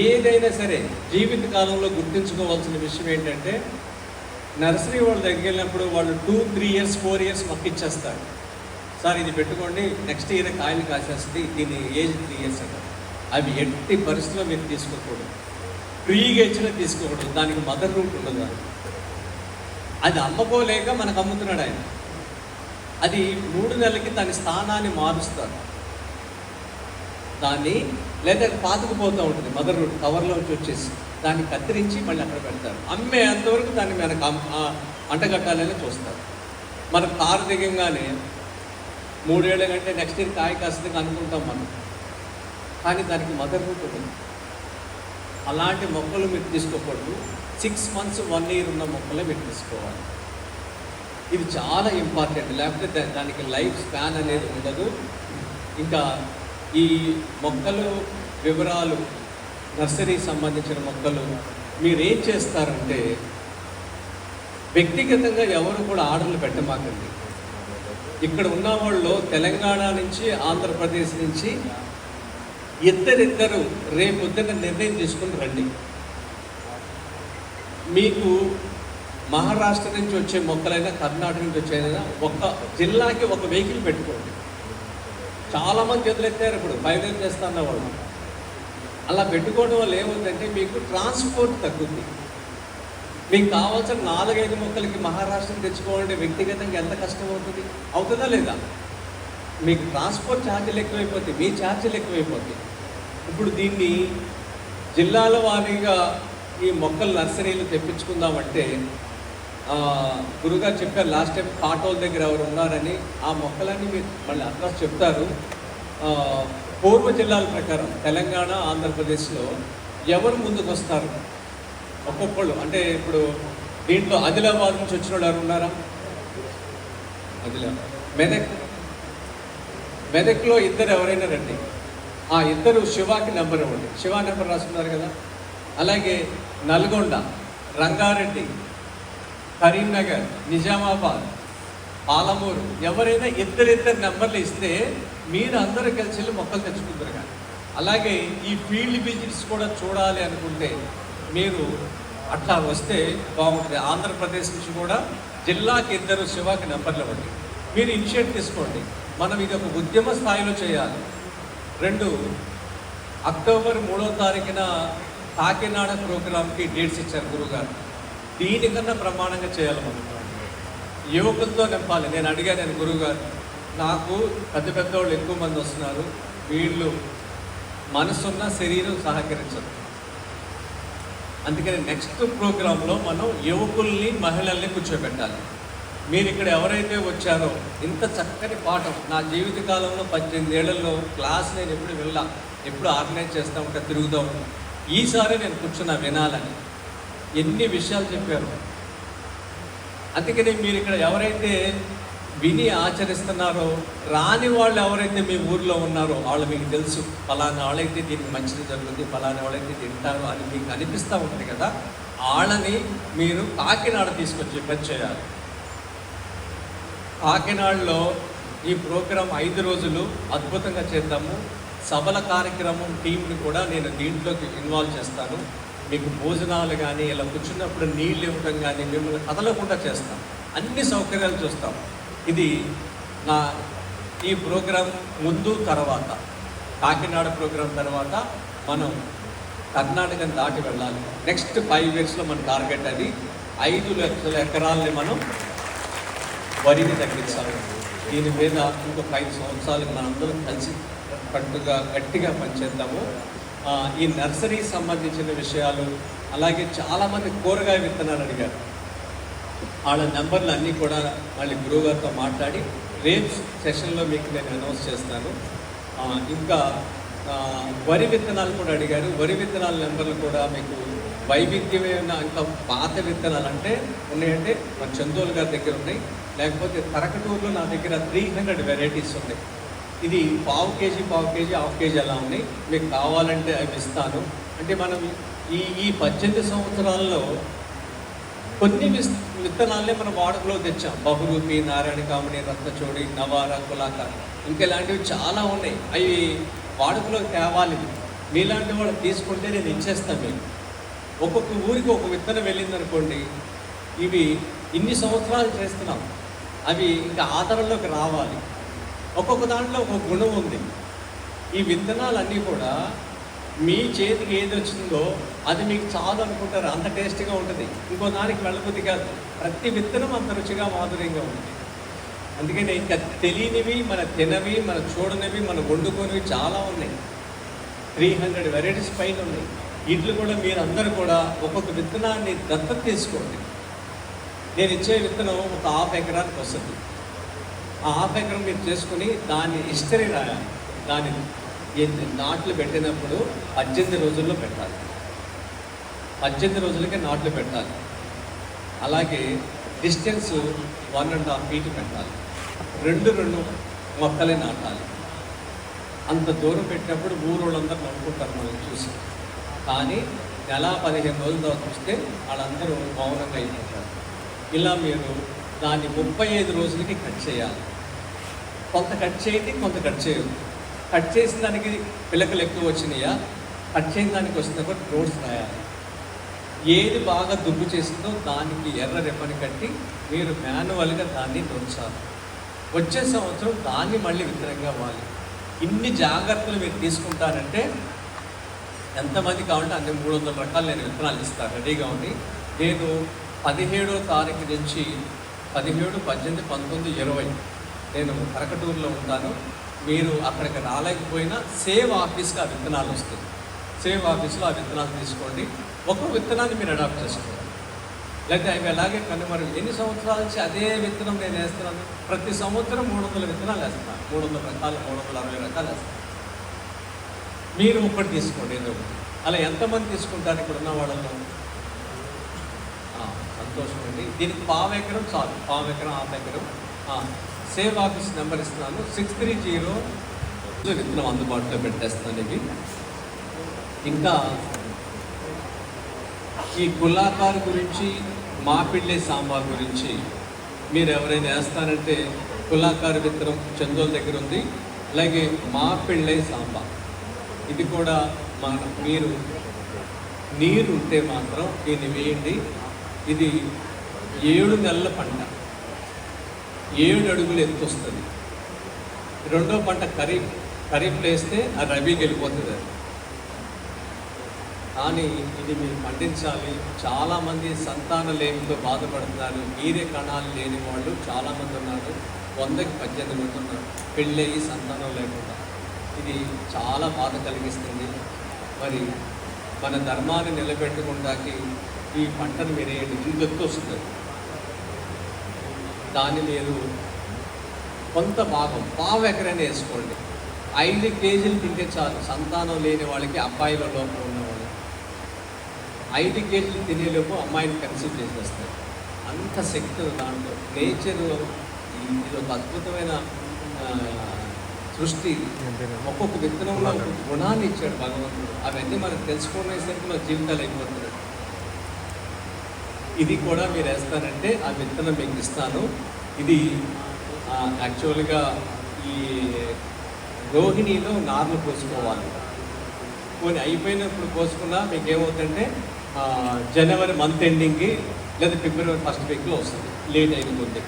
ఏదైనా సరే జీవితకాలంలో గుర్తుంచుకోవాల్సిన విషయం ఏంటంటే, నర్సరీ వాళ్ళ దగ్గరికి వెళ్ళినప్పుడు వాళ్ళు 2-3 ఇయర్స్ 4 ఇయర్స్ మొక్క ఇచ్చేస్తారు. సార్ ఇది పెట్టుకోండి, నెక్స్ట్ ఇయర్ కాయలు కాసేస్తుంది, దీని ఏజ్ 3 ఇయర్స్ అంటారు. అవి ఎట్టి పరిస్థితిలో మీరు తీసుకోకూడదు. ఫ్రీగా ఇచ్చినా తీసుకోకూడదు. దానికి మదర్ రూట్ ఉండదు. అది అమ్మకోలేక మనకు అమ్ముతున్నాడు ఆయన. అది 3 నెలలకి దాని స్థానాన్ని మారుస్తారు. దాన్ని లేదా పాతుకుపోతూ ఉంటుంది మదర్ రూట్ కవర్లోంచి వచ్చేసి, దాన్ని కత్తిరించి మళ్ళీ అక్కడ పెడతారు. అమ్మే అంతవరకు దాన్ని మనకు అంటగట్టాలని చూస్తారు. మన కారు దిగంగానే 3 ఏళ్ళ కంటే నెక్స్ట్ ఇయర్ కాయ కాస్తుంది అనుకుంటాం మనం, కానీ దానికి మదర్ రూట్ ఉంటుంది. అలాంటి మొక్కలు మీరు తీసుకోకూడదు. 6 months 1 year ఉన్న మొక్కలే మీరు తీసుకోవాలి. ఇది చాలా ఇంపార్టెంట్. లేకపోతే దానికి లైఫ్ స్పాన్ అనేది ఉండదు. ఇంకా ఈ మొక్కలు వివరాలు, నర్సరీకి సంబంధించిన మొక్కలు మీరేం చేస్తారంటే, వ్యక్తిగతంగా ఎవరు కూడా ఆర్డర్లు పెట్టమాకండి. ఇక్కడ ఉన్న వాళ్ళు తెలంగాణ నుంచి ఆంధ్రప్రదేశ్ నుంచి ఇద్దరు రేపొద్దున నిర్ణయం తీసుకుని రండి. మీకు మహారాష్ట్ర నుంచి వచ్చే మొక్కలైనా కర్ణాటక నుంచి వచ్చేదైనా ఒక జిల్లాకి ఒక వెహికల్ పెట్టుకోండి. చాలామంది ఎదురెత్తారు ఇప్పుడు బయలుదేరి చేస్తున్న వాళ్ళు. అలా పెట్టుకోవడం వల్ల ఏముందంటే మీకు ట్రాన్స్పోర్ట్ తగ్గుద్ది. మీకు కావాల్సిన 4-5 మొక్కలకి మహారాష్ట్రం తెచ్చుకోవాలంటే వ్యక్తిగతంగా ఎంత కష్టం అవుతుంది? అవుతుందా లేదా? మీకు ట్రాన్స్పోర్ట్ ఛార్జీలు ఎక్కువైపోతాయి, మీ ఛార్జీలు ఎక్కువైపోతాయి. ఇప్పుడు దీన్ని జిల్లాల వారీగా ఈ మొక్కలు నర్సరీలు తెప్పించుకుందామంటే, గురుగారు చెప్పారు లాస్ట్ టైం కాటోల్ దగ్గర ఎవరు ఉన్నారని. ఆ మొక్కలన్నీ మీరు మళ్ళీ అడ్రస్ చెప్తారు. పూర్వ జిల్లాల ప్రకారం తెలంగాణ ఆంధ్రప్రదేశ్లో ఎవరు ముందుకు వస్తారు ఒక్కొక్కళ్ళు? అంటే ఇప్పుడు దీంట్లో ఆదిలాబాద్ నుంచి వచ్చిన వాళ్ళు ఎవరు ఉన్నారా? మెదక్లో ఇద్దరు ఎవరైనా రండి. ఆ ఇద్దరు శివాకి నెంబర్ ఇవ్వండి. శివా నెంబర్ రాసుకున్నారు కదా. అలాగే నల్గొండ, రంగారెడ్డి, కరీంనగర్, నిజామాబాద్, పాలమూరు ఎవరైనా ఇద్దరు నెంబర్లు ఇస్తే మీరు అందరూ కలిసి మొక్కలు తెచ్చుకుంటారు. కానీ అలాగే ఈ ఫీల్డ్ విజిట్స్ కూడా చూడాలి అనుకుంటే మీరు అట్లా వస్తే బాగుంటుంది. ఆంధ్రప్రదేశ్ నుంచి కూడా జిల్లాకి 2 శివాకి నెంబర్లు ఇవ్వండి. మీరు ఇనిషియేట్ తీసుకోండి. మనం ఇది ఒక ఉద్యమ స్థాయిలో చేయాలి. 2 అక్టోబర్ 3వ తారీఖున కాకినాడ ప్రోగ్రామ్కి డేట్స్ ఇచ్చారు గురుగారు. దీనికన్నా ప్రమాణంగా చేయాలి. మనం యువకులతో నింపాలి. నేను అడిగాను గురుగారు, నాకు పెద్ద వాళ్ళు ఎక్కువ మంది వస్తున్నారు, వీళ్ళు మనసున్న శరీరం సహకరించదు. అందుకని నెక్స్ట్ ప్రోగ్రాంలో మనం యువకుల్ని మహిళల్ని కూర్చోబెట్టాలి. మీరు ఇక్కడ ఎవరైతే వచ్చారో ఇంత చక్కని పాఠం నా జీవితకాలంలో 18 ఏళ్లలో క్లాస్ నేను ఎప్పుడు ఆర్గనైజ్ చేస్తూ ఉంటా, తిరుగుతూ ఉంటాను. ఈసారి నేను కూర్చున్నా వినాలని. ఎన్ని విషయాలు చెప్పారు. అందుకని మీరు ఇక్కడ ఎవరైతే విని ఆచరిస్తున్నారో, రాని వాళ్ళు ఎవరైతే మీ ఊర్లో ఉన్నారో వాళ్ళు మీకు తెలుసు, ఫలానా వాళ్ళైతే దీనికి మంచిది జరుగుతుంది, ఫలానా వాళ్ళైతే తింటారు అని మీకు అనిపిస్తూ ఉంటుంది కదా. వాళ్ళని మీరు కాకినాడ తీసుకొచ్చి పని చేయాలి. కాకినాడలో ఈ ప్రోగ్రాం 5 రోజులు అద్భుతంగా చేద్దాము. సభల కార్యక్రమం టీంని కూడా నేను దీంట్లోకి ఇన్వాల్వ్ చేస్తాను. మీకు భోజనాలు కానీ ఇలా కూర్చున్నప్పుడు నీళ్ళు ఇవ్వడం కానీ మిమ్మల్ని కదలకుండా చేస్తాం. అన్ని సౌకర్యాలు చూస్తాం. ఇది నా ఈ ప్రోగ్రాం ముందు తర్వాత, కాకినాడ ప్రోగ్రాం తర్వాత మనం కర్ణాటకను దాటి వెళ్ళాలి. నెక్స్ట్ 5 yearsలో మన టార్గెట్ అది 5 లక్షల ఎకరాలని మనం వరిని తగ్గించాలి. దీని మీద ఇంకొక 5 సంవత్సరాలకు మనందరం కలిసి పట్టుగా గట్టిగా పనిచేద్దాము. ఈ నర్సరీ సంబంధించిన విషయాలు, అలాగే చాలామంది కూరగాయ విత్తనాలు అడిగారు. వాళ్ళ నెంబర్లు అన్నీ కూడా మళ్ళీ గురువుగారితో మాట్లాడి రేపు సెషన్లో మీకు నేను అనౌన్స్ చేస్తాను. ఇంకా వరి విత్తనాలు కూడా అడిగారు. వరి విత్తనాల నెంబర్లు కూడా మీకు వైవిధ్యమైన ఇంకా పాత విత్తనాలు అంటే ఉన్నాయంటే మన చందోల్ గారి దగ్గర ఉన్నాయి, లేకపోతే తరకటూరులో నా దగ్గర 300 వెరైటీస్ ఉన్నాయి. ఇది పావు కేజీ, హాఫ్ కేజీ అలా ఉన్నాయి. మీకు కావాలంటే అవి ఇస్తాను. అంటే మనం ఈ 18 సంవత్సరాల్లో కొన్ని విత్తనాలనే మనం వాడుకలో తెచ్చాం. బహురూపి, నారాయణ కామిని, రత్నచోడి, నవార, కులాక, ఇంకెలాంటివి చాలా ఉన్నాయి. అవి వాడుకలోకి తేవాలి. మీలాంటి వాళ్ళు తీసుకుంటే నేను ఇచ్చేస్తాను మీకు. ఒక్కొక్క ఊరికి ఒక విత్తనం వెళ్ళిందనుకోండి, ఇవి ఇన్ని సంవత్సరాలు చేస్తున్నాం, అవి ఇంకా ఆధారంలోకి రావాలి. ఒక్కొక్క దాంట్లో ఒక గుణం ఉంది. ఈ విత్తనాలన్నీ కూడా మీ చేతికి ఏది వచ్చిందో అది మీకు చాలు అనుకుంటారు, అంత టేస్ట్గా ఉంటుంది. ఇంకో దానికి వెళ్ళబుద్ధి కాదు. ప్రతి విత్తనం అంత రుచిగా మాధుర్యంగా ఉంటుంది. అందుకని ఇంకా తెలియనివి, మన తినవి, మన చూడనివి, మన వండుకొనివి చాలా ఉన్నాయి. 300 వెరైటీస్ పైన ఉన్నాయి. వీటిలో కూడా మీరు అందరూ కూడా ఒక్కొక్క విత్తనాన్ని దత్తత తీసుకోండి. నేను ఇచ్చే విత్తనం ఒక 1/2 ఎకరానికి వస్తుంది. ఆ 1/2 ఎకరం మీరు చేసుకుని దాని హిస్టరీ రాయాలి. దాని నాట్లు పెట్టినప్పుడు 18 రోజుల్లో పెట్టాలి. 18 రోజులకే నాట్లు పెట్టాలి. అలాగే డిస్టెన్స్ 1.5 feet పెట్టాలి. 2 మొక్కలే నాటాలి. అంత దూరం పెట్టినప్పుడు ఊరోళ్ళందరూ నవ్వుకుంటారు మనం చూసి. కానీ నెల 15 రోజుల తర్వాత చూస్తే వాళ్ళందరూ మౌనంగా అయిపోతారు. ఇలా మీరు దాన్ని 35 రోజులకి కట్ చేయాలి. కొంత కట్ చేయండి, కొంత కట్ చేయదు. కట్ చేసిన దానికి పిలకలు ఎక్కువ వచ్చినాయా, కట్ చేయని దానికి వస్తున్నప్పుడు రోడ్స్ రాయాలి. ఏది బాగా దుబ్బు చేసిందో దానికి ఎర్ర రెప్పని కట్టి మీరు మాన్యువల్గా దాన్ని తుంచాలి. వచ్చే సంవత్సరం దాన్ని మళ్ళీ విత్తనంగా ఇవ్వాలి. ఇన్ని జాగ్రత్తలు మీరు తీసుకుంటారంటే ఎంతమంది కావాలంటే అన్ని 300 రకాలు నేను విత్తనాలు ఇస్తాను, రెడీగా ఉంది. నేను 17వ తారీఖు నుంచి 17, 18, 19, 20 నేను కరకటూరులో ఉంటాను. మీరు అక్కడికి రాలేకపోయినా సేవ్ ఆఫీస్కి ఆ విత్తనాలు వస్తుంది. సేవ్ ఆఫీస్లో ఆ విత్తనాలు తీసుకోండి. ఒక్కొక్క విత్తనాన్ని మీరు అడాప్ట్ చేసుకోండి. లేకపోతే అవి అలాగే కనుమరు. ఎన్ని సంవత్సరాల నుంచి అదే విత్తనం నేను వేస్తున్నాను. ప్రతి సంవత్సరం 300 విత్తనాలు వేస్తున్నాను. 300 రకాలు, 360 రకాలు వేస్తాను. మీరు ఒకటి తీసుకోండి ఏదో. అలా ఎంతమంది తీసుకుంటారు ఇక్కడ ఉన్న వాళ్ళలో? సంతోషం అండి. దీనికి 1/2 ఎకరం చాలు. 1/2 ఎకరం, 1/2 ఎకరం. సేవ్ ఆఫీస్ నెంబర్ ఇస్తున్నాను. 630 విత్తనం అందుబాటులో పెట్టేస్తాను. ఇవి ఇంకా ఈ కులాకారు గురించి, మాపిళ్ళే సాంబార్ గురించి మీరు ఎవరైనా వేస్తారంటే కులాకారు విత్తనం చందోల దగ్గర ఉంది. అలాగే మాపిళ్ళే సాంబార్ ఇది కూడా మీరు నీరు ఉంటే మాత్రం దీన్ని వేయండి. ఇది 7 నెలల పంట, 7 అడుగులు ఎత్తు వస్తుంది. రెండో పంట ఖరీఫ్ వేస్తే ఆ రబీకి వెళ్ళిపోతుంది. కానీ ఇది మీరు పండించాలి. చాలామంది సంతానలేమితో బాధపడుతున్నారు. వీర్య కణాలు లేని వాళ్ళు చాలామంది ఉన్నారు. 100కి 18 మంది ఉన్నారు పెళ్ళయి సంతానం లేకుండా. ఇది చాలా బాధ కలిగిస్తుంది. మరి మన ధర్మాన్ని నిలబెట్టుకుంటాకి ఈ పంటను మీరు ఇంకెత్తు వస్తుంది. దాన్ని మీరు కొంత భాగం 1/2 ఎకరాన్ని వేసుకోండి. 5 కేజీలు తింటే చాలు. సంతానం లేని వాళ్ళకి, అబ్బాయిల లోపల ఉన్న వాళ్ళు 5 కేజీలు తినేలోపు అమ్మాయిని కన్సీవ్ చేసేస్తారు. అంత శక్తి దాంట్లో. నేచర్లో ఇది ఒక అద్భుతమైన సృష్టి. ఒక్కొక్క విత్తనంలో ఒక గుణాన్ని ఇచ్చాడు భగవంతుడు. అవన్నీ మనం తెలుసుకునేసరికి మన జీవితాలు అయిపోతుంది. ఇది కూడా మీరు వేస్తారంటే ఆ విత్తనం మీకు ఇస్తాను. ఇది యాక్చువల్గా ఈ రోహిణిలో నార్లు పోసుకోవాలి. కొన్ని అయిపోయినప్పుడు పోసుకున్నా మీకు ఏమవుతుందంటే జనవరి మంత్ ఎండింగ్కి లేదా ఫిబ్రవరి 1st వీక్లో వస్తుంది. లేట్ అయిపోతుంది.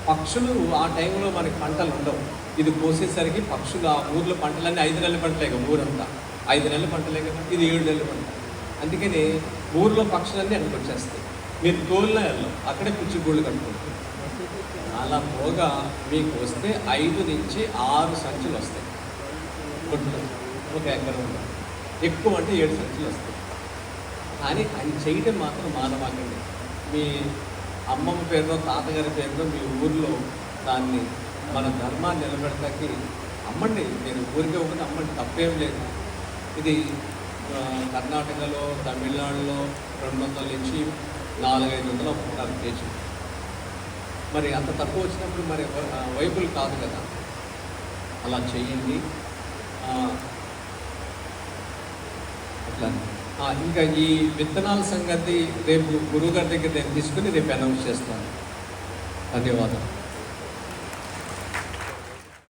పక్షులు ఆ టైంలో మనకి పంటలు ఉండవు. ఇది కోసేసరికి పక్షులు ఆ ఊర్లో పంటలన్నీ 5 నెలల పంటలే కదా. ఊరంతా 5 నెలల పంటలే కదా. ఇది 7 నెలల పంట. అందుకని ఊర్లో పక్షులన్నీ అక్కడికి వచ్చేస్తాయి. మీరు తోలినా వెళ్ళం, అక్కడే పిచ్చిగూళ్ళు కట్టుకుంటారు. అలా పోగా మీకు వస్తే 5 నుంచి 6 సంచులు వస్తాయి. గుడ్లు ఒక ఎకరంలో. ఎక్కువ అంటే 7 సంచులు వస్తాయి. కానీ అది చేయడం మాత్రం మానమాకండి. మీ అమ్మమ్మ పేరులో, తాతగారి పేరులో మీ ఊర్లో దాన్ని మన ధర్మాన్ని నిలబెడతాకి అమ్మండి. మీరు ఊరికే ఒకటి అమ్మండి, తప్పేం లేదు. ఇది కర్ణాటకలో, తమిళనాడులో 200 నుంచి 400-500 అమ్ముకుంటారు కేజీ. మరి అంత తక్కువ వచ్చినప్పుడు మరి వైపులు కాదు కదా. అలా చేయండి. అట్లా ఇంకా ఈ విత్తనాల సంగతి రేపు గురువుగారి దగ్గర నేను తీసుకుని రేపు అనౌన్స్ చేస్తాను. ధన్యవాదాలు.